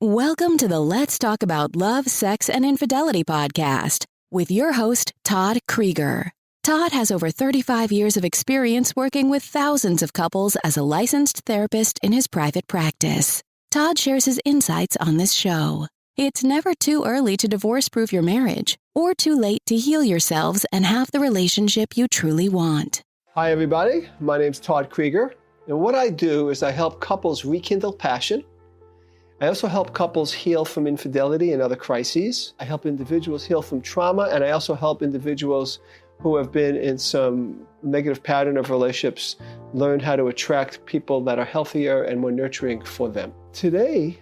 Welcome to the Let's Talk About Love, Sex, and Infidelity podcast with your host, Todd Krieger. Todd has over 35 years of experience working with thousands of couples as a licensed therapist in his private practice. Todd shares his insights on this show. It's never too early to divorce-proof your marriage or too late to heal yourselves and have the relationship you truly want. Hi, everybody. My name's Todd Krieger, and what I do is I help couples rekindle passion. I also help couples heal from infidelity and other crises. I help individuals heal from trauma, and I also help individuals who have been in some negative pattern of relationships learn how to attract people that are healthier and more nurturing for them. Today,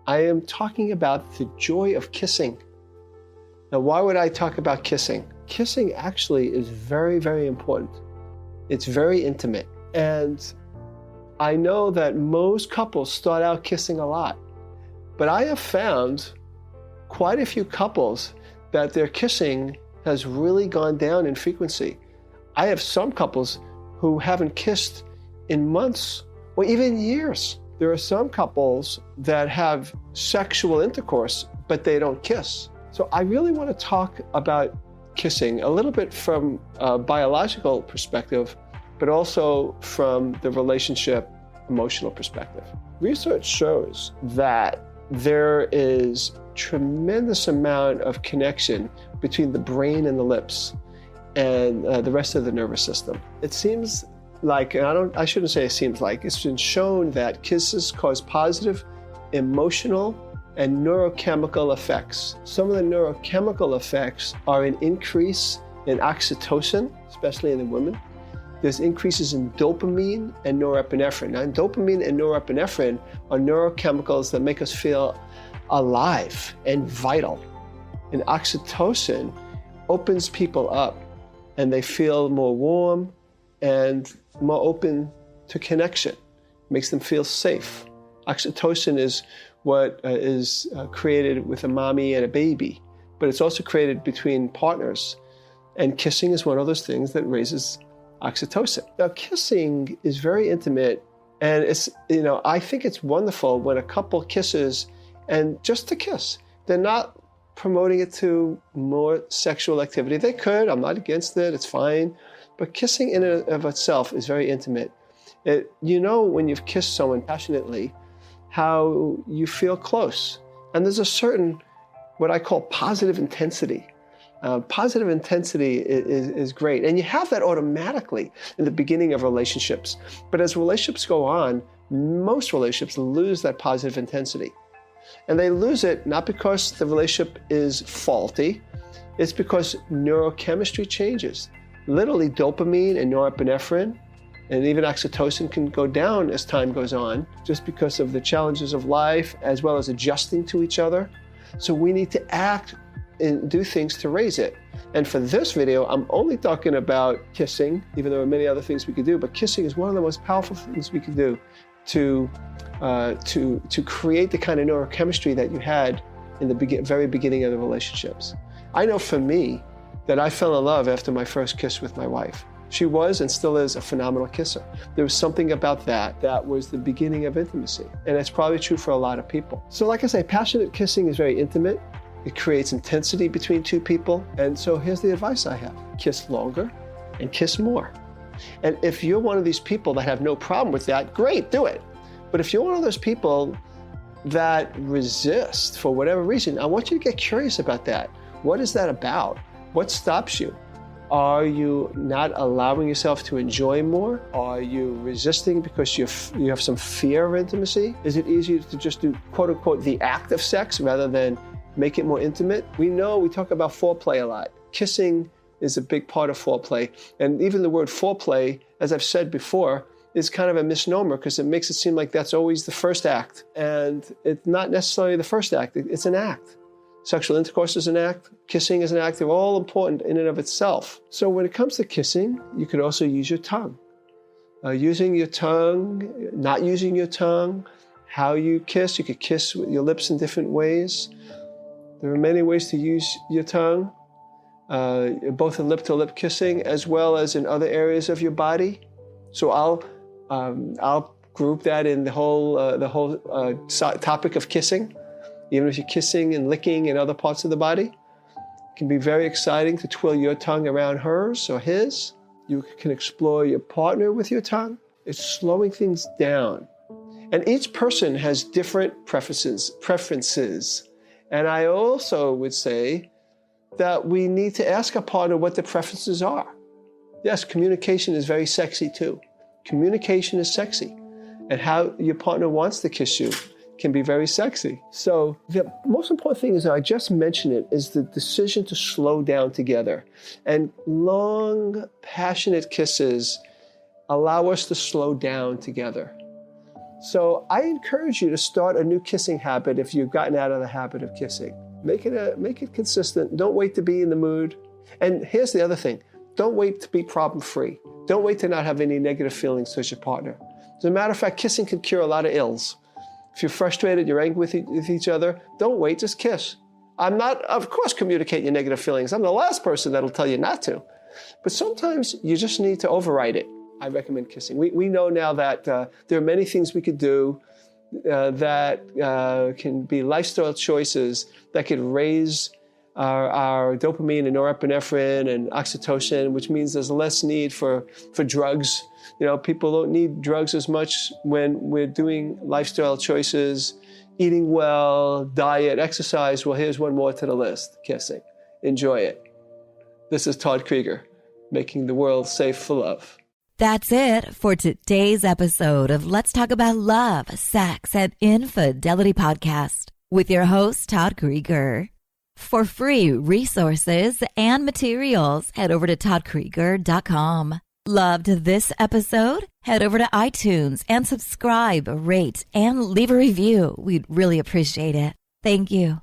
I am talking about the joy of kissing. Now, why would I talk about kissing? Kissing actually is very, very important. It's very intimate. And I know that most couples start out kissing a lot. But I have found quite a few couples that their kissing has really gone down in frequency. I have some couples who haven't kissed in months or even years. There are some couples that have sexual intercourse, but they don't kiss. So I really want to talk about kissing a little bit from a biological perspective, but also from the relationship emotional perspective. Research shows that there is tremendous amount of connection between the brain and the lips and the rest of the nervous system. It seems like, and I shouldn't say it seems like, it's been shown that kisses cause positive emotional and neurochemical effects. Some of the neurochemical effects are an increase in oxytocin, especially in the women. There's increases in dopamine and norepinephrine. Now, dopamine and norepinephrine are neurochemicals that make us feel alive and vital. And oxytocin opens people up and they feel more warm and more open to connection, makes them feel safe. Oxytocin is what is created with a mommy and a baby, but it's also created between partners. And kissing is one of those things that raises oxytocin. Now, kissing is very intimate, and it's, I think it's wonderful when a couple kisses and just to kiss. They're not promoting it to more sexual activity. They could, I'm not against it, it's fine. But kissing in and of itself is very intimate. When you've kissed someone passionately, how you feel close. And there's a certain, what I call positive intensity. Positive intensity is great. And you have that automatically in the beginning of relationships. But as relationships go on, most relationships lose that positive intensity. And they lose it not because the relationship is faulty, it's because neurochemistry changes. Literally dopamine and norepinephrine and even oxytocin can go down as time goes on just because of the challenges of life as well as adjusting to each other. So we need to act and do things to raise it. And for this video, I'm only talking about kissing, even though there are many other things we could do, but kissing is one of the most powerful things we can do to create the kind of neurochemistry that you had in the very beginning of the relationships. I know for me that I fell in love after my first kiss with my wife. She was and still is a phenomenal kisser. There was something about that was the beginning of intimacy. And it's probably true for a lot of people. So like I say, passionate kissing is very intimate. It creates intensity between two people. And so here's the advice I have. Kiss longer and kiss more. And if you're one of these people that have no problem with that, great, do it. But if you're one of those people that resist for whatever reason, I want you to get curious about that. What is that about? What stops you? Are you not allowing yourself to enjoy more? Are you resisting because you have some fear of intimacy? Is it easier to just do, quote unquote, the act of sex rather than make it more intimate? We talk about foreplay a lot. Kissing is a big part of foreplay. And even the word foreplay, as I've said before, is kind of a misnomer because it makes it seem like that's always the first act. And it's not necessarily the first act, it's an act. Sexual intercourse is an act, kissing is an act, they're all important in and of itself. So when it comes to kissing, you could also use your tongue. Using your tongue, not using your tongue, how you kiss, you could kiss with your lips in different ways. There are many ways to use your tongue, both in lip-to-lip kissing as well as in other areas of your body. So I'll group that in the whole topic of kissing. even if you're kissing and licking in other parts of the body. It can be very exciting to twirl your tongue around hers or his. You can explore your partner with your tongue. It's slowing things down. And each person has different preferences. And I also would say that we need to ask our partner what their preferences are. Yes, communication is very sexy too. Communication is sexy. And how your partner wants to kiss you can be very sexy. So the most important thing is, I just mentioned it, is the decision to slow down together. And long, passionate kisses allow us to slow down together. So I encourage you to start a new kissing habit if you've gotten out of the habit of kissing. Make it consistent. Don't wait to be in the mood. And here's the other thing. Don't wait to be problem-free. Don't wait to not have any negative feelings towards your partner. As a matter of fact, kissing can cure a lot of ills. If you're frustrated, you're angry with each other, don't wait, just kiss. I'm not, of course, communicate your negative feelings. I'm the last person that'll tell you not to. But sometimes you just need to override it. I recommend kissing. We know now that there are many things we could do that can be lifestyle choices that could raise our dopamine and norepinephrine and oxytocin, which means there's less need for drugs. You know, people don't need drugs as much when we're doing lifestyle choices, eating well, diet, exercise. Well, here's one more to the list, kissing. Enjoy it. This is Todd Krieger, making the world safe for love. That's it for today's episode of Let's Talk About Love, Sex, and Infidelity podcast with your host, Todd Krieger. For free resources and materials, head over to toddkrieger.com. Loved this episode? Head over to iTunes and subscribe, rate, and leave a review. We'd really appreciate it. Thank you.